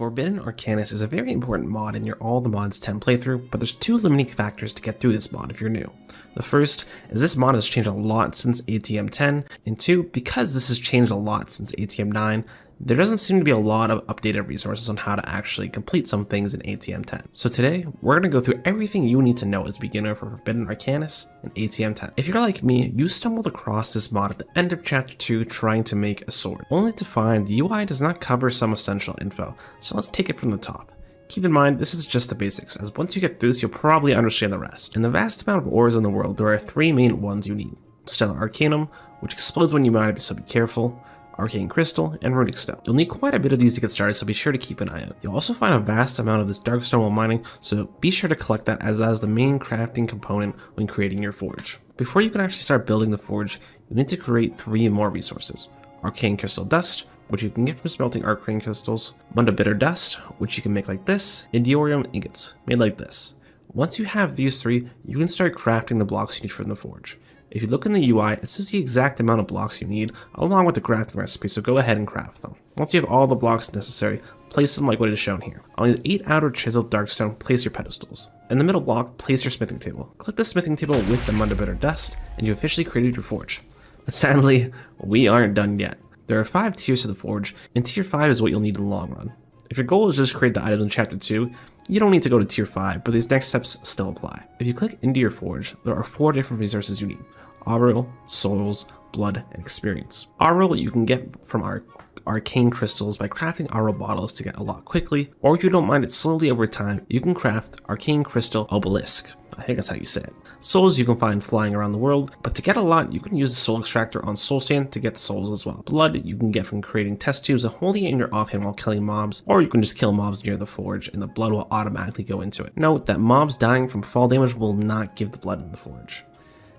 Forbidden Arcanus is a very important mod in your All the Mods 10 playthrough, but there's two limiting factors to get through this mod if you're new. The first is this mod has changed a lot since ATM10, and two, because this has changed a lot since ATM9, there doesn't seem to be a lot of updated resources on how to actually complete some things in ATM10. So today, we're going to go through everything you need to know as a beginner for Forbidden Arcanus in ATM10. If you're like me, you stumbled across this mod at the end of chapter 2 trying to make a sword, only to find the UI does not cover some essential info, so let's take it from the top. Keep in mind, this is just the basics, as once you get through this, you'll probably understand the rest. In the vast amount of ores in the world, there are three main ones you need. Stellar Arcanum, which explodes when you mine it, so be careful. Arcane Crystal, and Runic Stone. You'll need quite a bit of these to get started, so be sure to keep an eye out. You'll also find a vast amount of this dark stone while mining, so be sure to collect that, as that is the main crafting component when creating your forge. Before you can actually start building the forge, you need to create three more resources. Arcane Crystal Dust, which you can get from smelting arcane crystals, Munda Bitter Dust, which you can make like this, and Diorium Ingots, made like this. Once you have these three, you can start crafting the blocks you need from the forge. If you look in the UI, it says the exact amount of blocks you need, along with the crafting recipe, so go ahead and craft them. Once you have all the blocks necessary, place them like what is shown here. On these 8 outer chiseled darkstone, place your pedestals. In the middle block, place your smithing table. Click the smithing table with the Munda Bitter Dust, and you officially created your forge. But sadly, we aren't done yet. There are 5 tiers to the forge, and tier 5 is what you'll need in the long run. If your goal is just to create the items in chapter 2, you don't need to go to tier 5, but these next steps still apply. If you click into your forge, there are 4 different resources you need. Auril, Souls, Blood, and Experience. Auril you can get from our arcane crystals by crafting Auril bottles to get a lot quickly, or if you don't mind it slowly over time, you can craft Arcane Crystal Obelisk. I think that's how you say it. Souls you can find flying around the world, but to get a lot, you can use the soul extractor on soul sand to get souls as well. Blood you can get from creating test tubes and holding it in your offhand while killing mobs, or you can just kill mobs near the forge and the blood will automatically go into it. Note that mobs dying from fall damage will not give the blood in the forge.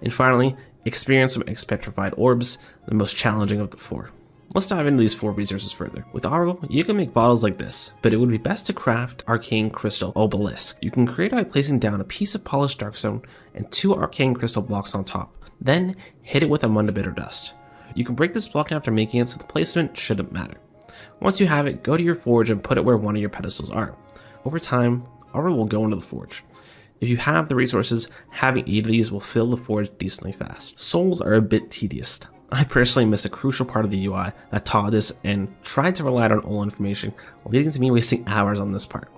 And finally, Experience from Expetrified Orbs, the most challenging of the 4. Let's dive into these 4 resources further. With Auril, you can make bottles like this, but it would be best to craft Arcane Crystal Obelisk. You can create it by placing down a piece of polished darkstone and 2 Arcane Crystal blocks on top. Then, hit it with a Munda Bitter Dust. You can break this block after making it, so the placement shouldn't matter. Once you have it, go to your forge and put it where one of your pedestals are. Over time, Auril will go into the forge. If you have the resources, having 8 of these will fill the forge decently fast. Souls are a bit tedious. I personally missed a crucial part of the UI that taught this and tried to rely on old information, leading to me wasting hours on this part.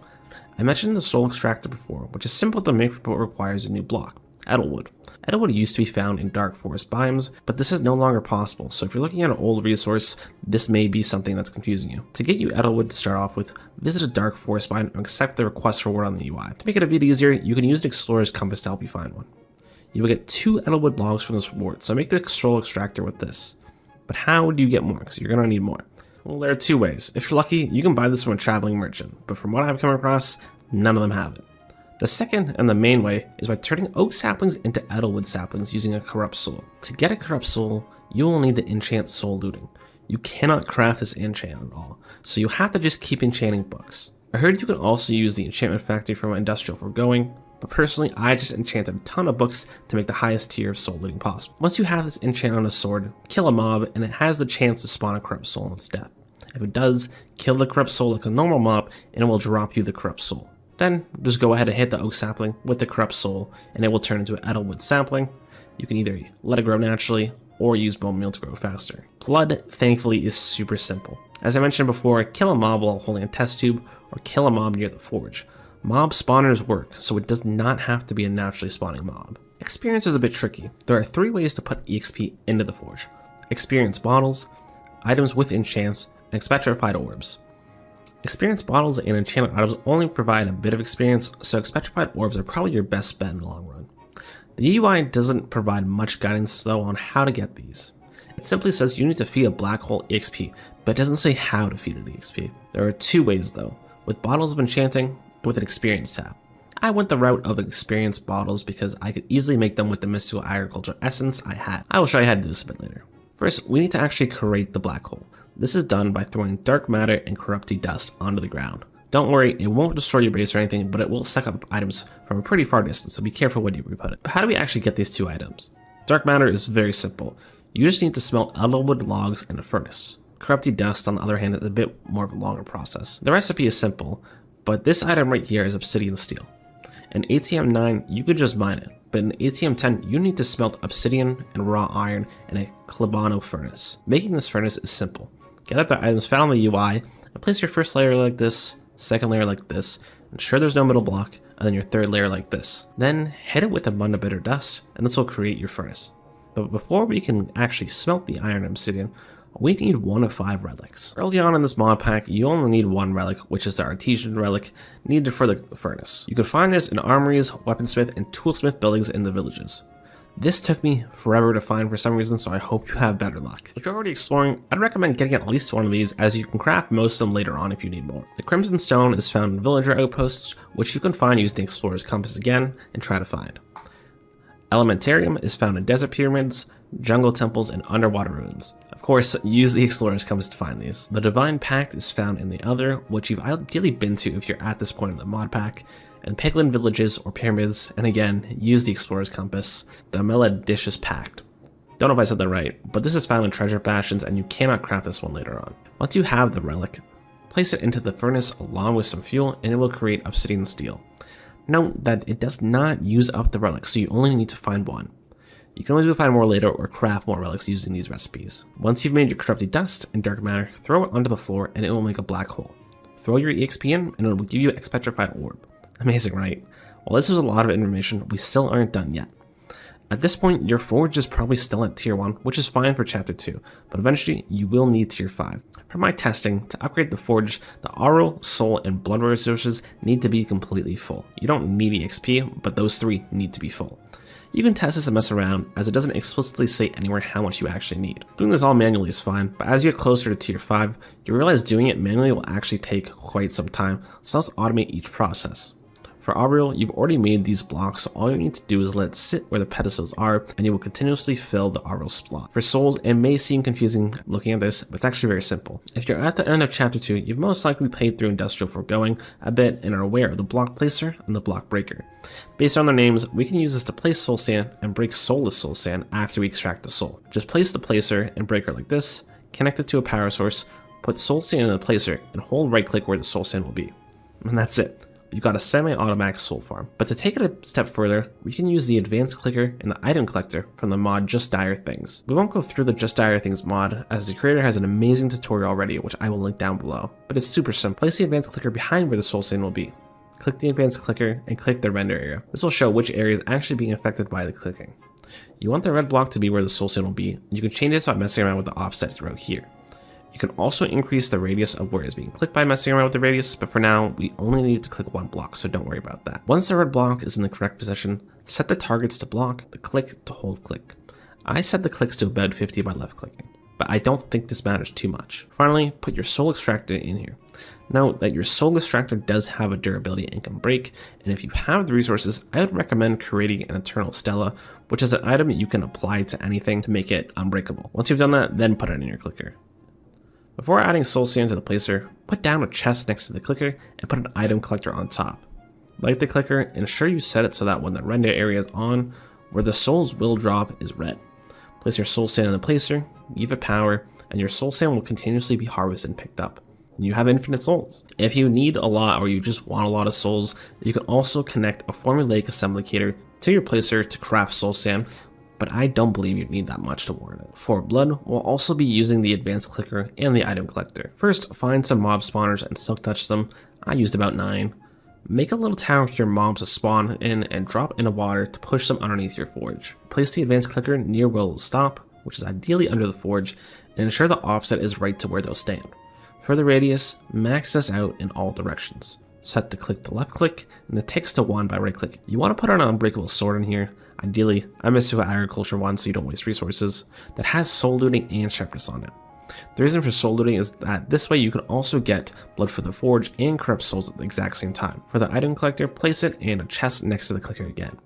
I mentioned the soul extractor before, which is simple to make but requires a new block, Edelwood. Edelwood used to be found in dark forest biomes, but this is no longer possible, so if you're looking at an old resource, this may be something that's confusing you. To get you Edelwood to start off with, visit a dark forest biome and accept the request reward on the UI. To make it a bit easier, you can use an explorer's compass to help you find one. You will get 2 Edelwood logs from this reward, so make the soul extractor with this. But how do you get more? Because you're going to need more. Well, there are 2 ways. If you're lucky, you can buy this from a traveling merchant, but from what I've come across, none of them have it. The second and the main way is by turning oak saplings into Edelwood saplings using a corrupt soul. To get a corrupt soul, you will need the enchant soul looting. You cannot craft this enchant at all, so you have to just keep enchanting books. I heard you can also use the enchantment factory from Industrial Foregoing, but personally I just enchanted a ton of books to make the highest tier of soul looting possible. Once you have this enchant on a sword, kill a mob and it has the chance to spawn a corrupt soul on its death. If it does, kill the corrupt soul like a normal mob and it will drop you the corrupt soul. Then, just go ahead and hit the oak sapling with the corrupt soul, and it will turn into an Edelwood sapling. You can either let it grow naturally, or use bone meal to grow faster. Blood, thankfully, is super simple. As I mentioned before, kill a mob while holding a test tube, or kill a mob near the forge. Mob spawners work, so it does not have to be a naturally spawning mob. Experience is a bit tricky. There are 3 ways to put EXP into the forge. Experience bottles, items with enchants, and Expetrified Orbs. Experience bottles and enchantment items only provide a bit of experience, so Expetrified Orbs are probably your best bet in the long run. The UI doesn't provide much guidance though on how to get these. It simply says you need to feed a black hole EXP, but it doesn't say how to feed it EXP. There are 2 ways though, with bottles of enchanting and with an experience tab. I went the route of experience bottles because I could easily make them with the mystical agriculture essence I had. I will show you how to do this a bit later. First, we need to actually create the black hole. This is done by throwing dark matter and corrupty dust onto the ground. Don't worry, it won't destroy your base or anything, but it will suck up items from a pretty far distance, so be careful where you put it. But how do we actually get these 2 items? Dark matter is very simple. You just need to smelt Edelwood logs in a furnace. Corrupted Dust, on the other hand, is a bit more of a longer process. The recipe is simple, but this item right here is obsidian steel. In ATM9, you could just mine it, but in ATM10, you need to smelt obsidian and raw iron in a Klebano furnace. Making this furnace is simple. Get out the items found on the UI, and place your first layer like this, second layer like this, ensure there's no middle block, and then your third layer like this. Then hit it with abundant bitter dust, and this will create your furnace. But before we can actually smelt the iron and obsidian, we need 1 of 5 relics. Early on in this mod pack, you only need 1 relic, which is the artesian relic needed for the furnace. You can find this in armories, weaponsmith, and toolsmith buildings in the villages. This took me forever to find for some reason, so I hope you have better luck. If you're already exploring, I'd recommend getting at least 1 of these, as you can craft most of them later on if you need more. The Crimson Stone is found in villager outposts, which you can find using the Explorer's Compass again and try to find. Elementarium is found in desert pyramids, jungle temples, and underwater ruins. Of course, use the Explorer's Compass to find these. The Divine Pact is found in the Other, which you've ideally been to if you're at this point in the mod pack, and Piglin villages or pyramids, and again, use the Explorer's Compass. The Melodicious Pact. Don't know if I said that right, but this is found in treasure bastions and you cannot craft this one later on. Once you have the relic, place it into the furnace along with some fuel and it will create obsidian steel. Note that it does not use up the relic, so you only need to find 1. You can always find more later or craft more relics using these recipes. Once you've made your corrupted dust and dark matter, throw it onto the floor and it will make a black hole. Throw your EXP in and it will give you an expetrified orb. Amazing, right? While this is a lot of information, we still aren't done yet. At this point, your forge is probably still at tier 1, which is fine for chapter 2, but eventually you will need tier 5. For my testing, to upgrade the forge, the aural, soul, and blood resources need to be completely full. You don't need EXP, but those 3 need to be full. You can test this and mess around, as it doesn't explicitly say anywhere how much you actually need. Doing this all manually is fine, but as you get closer to tier 5, you realize doing it manually will actually take quite some time, so let's automate each process. For Aureal, you've already made these blocks, so all you need to do is let it sit where the pedestals are, and you will continuously fill the Aureal slot. For souls, it may seem confusing looking at this, but it's actually very simple. If you're at the end of chapter 2, you've most likely played through Industrial Foregoing a bit and are aware of the block placer and the block breaker. Based on their names, we can use this to place soul sand and break soulless soul sand after we extract the soul. Just place the placer and breaker like this, connect it to a power source, put soul sand in the placer, and hold right click where the soul sand will be. And that's it. You've got a semi-automatic soul farm. But to take it a step further, we can use the advanced clicker and the item collector from the mod Just Dire Things. We won't go through the Just Dire Things mod, as the creator has an amazing tutorial already, which I will link down below. But it's super simple. Place the advanced clicker behind where the soul sand will be. Click the advanced clicker and click the render area. This will show which area is actually being affected by the clicking. You want the red block to be where the soul sand will be. You can change this by messing around with the offset row here. You can also increase the radius of where it's being clicked by messing around with the radius, but for now, we only need to click 1 block, so don't worry about that. Once the red block is in the correct position, set the targets to block, the click to hold click. I set the clicks to about 50 by left clicking, but I don't think this matters too much. Finally, put your soul extractor in here. Note that your soul extractor does have a durability and can break, and if you have the resources, I would recommend creating an Eternal Stella, which is an item you can apply to anything to make it unbreakable. Once you've done that, then put it in your clicker. Before adding soul sand to the placer, put down a chest next to the clicker and put an item collector on top. Light the clicker and ensure you set it so that when the render area is on, where the souls will drop is red. Place your soul sand in the placer, give it power, and your soul sand will continuously be harvested and picked up. And you have infinite souls. If you need a lot or you just want a lot of souls, you can also connect a formulaic assemblicator to your placer to craft soul sand, but I don't believe you need that much to warrant it. For blood, we'll also be using the advanced clicker and the item collector. First, find some mob spawners and silk touch them. I used about 9. Make a little tower for your mobs to spawn in and drop into water to push them underneath your forge. Place the advanced clicker near where it will stop, which is ideally under the forge, and ensure the offset is right to where they'll stand. For the radius, max this out in all directions. Set the click to left click and the text to 1 by right click. You want to put an unbreakable sword in here. Ideally, I miss to agriculture one so you don't waste resources, that has soul looting and sharpness on it. The reason for soul looting is that this way you can also get blood for the forge and corrupt souls at the exact same time. For the item collector, place it in a chest next to the clicker again.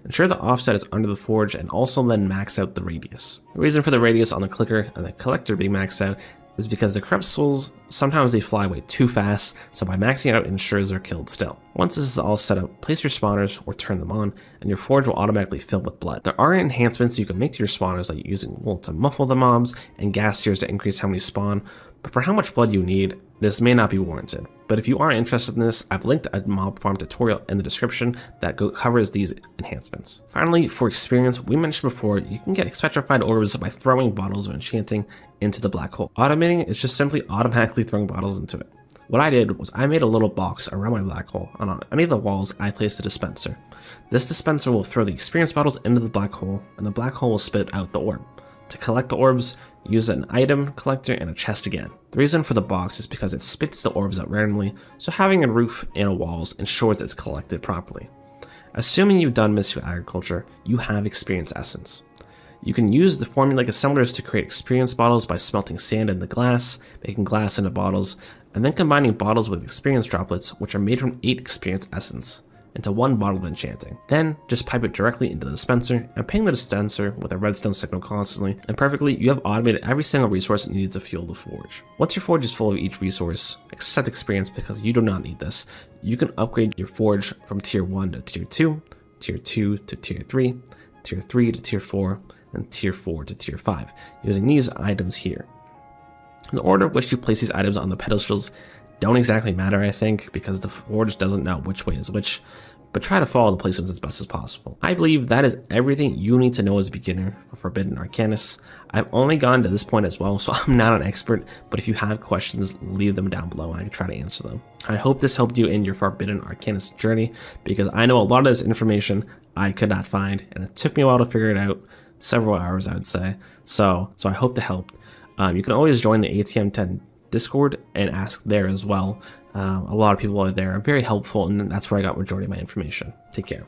Ensure the offset is under the forge and also then max out the radius. The reason for the radius on the clicker and the collector being maxed out is because the corrupt souls, sometimes they fly way too fast, so by maxing it out ensures they're killed still. Once this is all set up, place your spawners or turn them on, and your forge will automatically fill with blood. There are enhancements you can make to your spawners, like using wool to muffle the mobs and gas tiers to increase how many spawn, But for how much blood you need, this may not be warranted. But if you are interested in this, I've linked a mob farm tutorial in the description that covers these enhancements. Finally, for experience, we mentioned before, you can get petrified orbs by throwing bottles of enchanting into the black hole. Automating is just simply automatically throwing bottles into it. What I did was I made a little box around my black hole, and on any of the walls, I placed a dispenser. This dispenser will throw the experience bottles into the black hole, and the black hole will spit out the orb. To collect the orbs, use an item collector and a chest again. The reason for the box is because it spits the orbs out randomly, so having a roof and walls ensures it's collected properly. Assuming you've done Mystical Agriculture, you have experience essence. You can use the formulaic assemblers to create experience bottles by smelting sand into glass, making glass into bottles, and then combining bottles with experience droplets, which are made from 8 experience essence, into 1 bottle of enchanting. Then just pipe it directly into the dispenser and ping the dispenser with a redstone signal constantly, and perfectly you have automated every single resource needed to fuel the forge. Once your forge is full of each resource, except experience because you do not need this, you can upgrade your forge from tier 1 to tier 2, tier 2 to tier 3, tier 3 to tier 4, and tier 4 to tier 5, using these items here. The order of which you place these items on the pedestals don't exactly matter, I think, because the forge doesn't know which way is which, but try to follow the placements as best as possible. I believe that is everything you need to know as a beginner for Forbidden Arcanus. I've only gone to this point as well, so I'm not an expert, but if you have questions, leave them down below and I can try to answer them. I hope this helped you in your Forbidden Arcanus journey, because I know a lot of this information I could not find, and it took me a while to figure it out, several hours I would say, so I hope to help. You can always join the ATM10 Discord and ask there as well. A lot of people are there, very helpful, and that's where I got majority of my information. Take care.